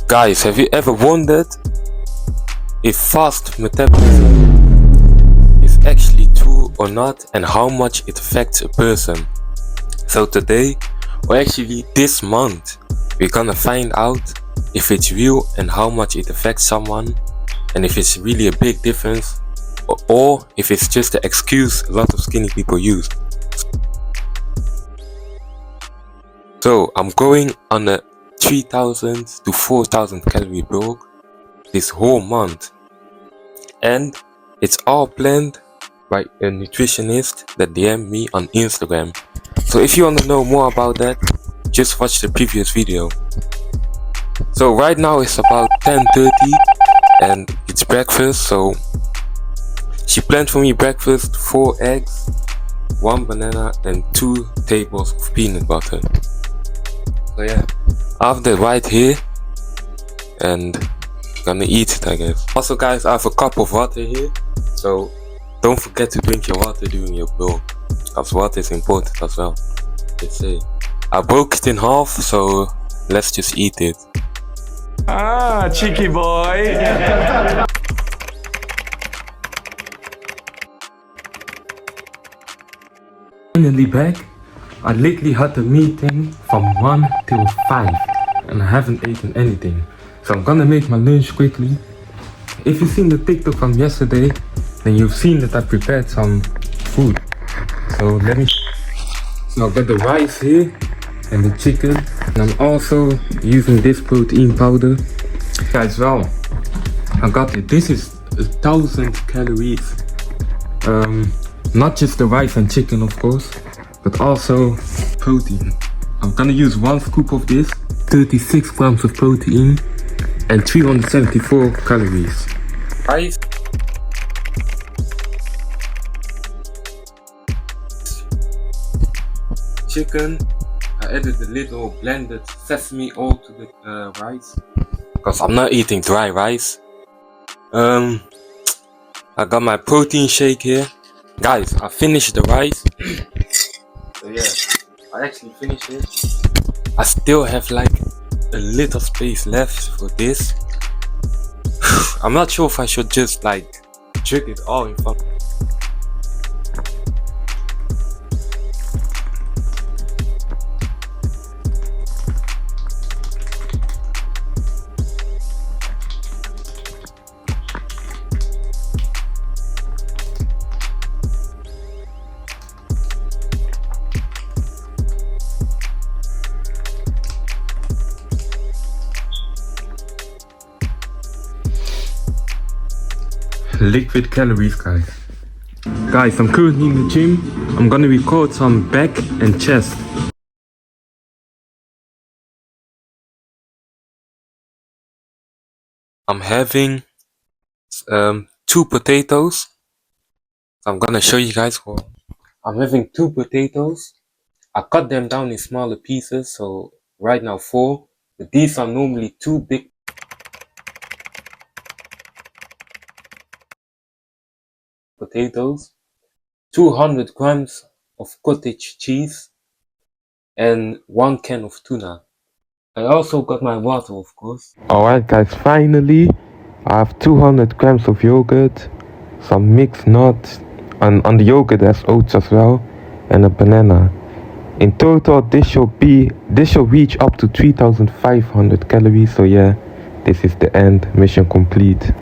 Guys, have you ever wondered if fast metabolism is actually true or not, and how much it affects a person? So today, or actually this month, we're gonna find out if it's real and how much it affects someone, and if it's really a big difference, or if it's just an excuse a lot of skinny people use. So I'm going on a 3000 to 4000 calorie bulk this whole month, and it's all planned by a nutritionist that DM'd me on Instagram. So if you want to know more about that, just watch the previous video. So right now it's about 10:30 and it's breakfast. So she planned for me breakfast: 4 eggs, 1 banana and 2 tables of peanut butter. So yeah, I have that right here and gonna eat it, I guess. Also guys, I have a cup of water here, so don't forget to drink your water during your bulk, because water is important as well. They say. I broke it in half, so let's just eat it. Ah, cheeky boy. Finally back. I literally had a meeting from 1 till 5 and I haven't eaten anything. So I'm gonna make my lunch quickly. If you've seen the TikTok from yesterday, then you've seen that I prepared some food. So let me... So I've got the rice here and the chicken. And I'm also using this protein powder. Guys, well, I got it. This is 1000 calories. Not just the rice and chicken, of course, but also protein. I'm gonna use 1 scoop of this, 36 grams of protein and 374 calories. Rice, chicken, I added a little blended sesame oil to the rice, because I'm not eating dry rice. I got my protein shake here. Guys, I finished the rice. So yeah, I actually finished it. I still have like a little space left for this. I'm not sure if I should just like drink it all in front. Liquid calories, guys. Guys, I'm currently in the gym. I'm gonna record some back and chest. I'm having 2 potatoes. I'm gonna show you guys what I'm having. 2 potatoes. I cut them down in smaller pieces, so right now 4, but these are normally 2 big potatoes, 200 grams of cottage cheese and 1 can of tuna. I also got my water, of course. Alright guys, finally I have 200 grams of yogurt, some mixed nuts, and on the yogurt there's oats as well, and a banana. In total this should reach up to 3500 calories. So yeah, this is the end, mission complete.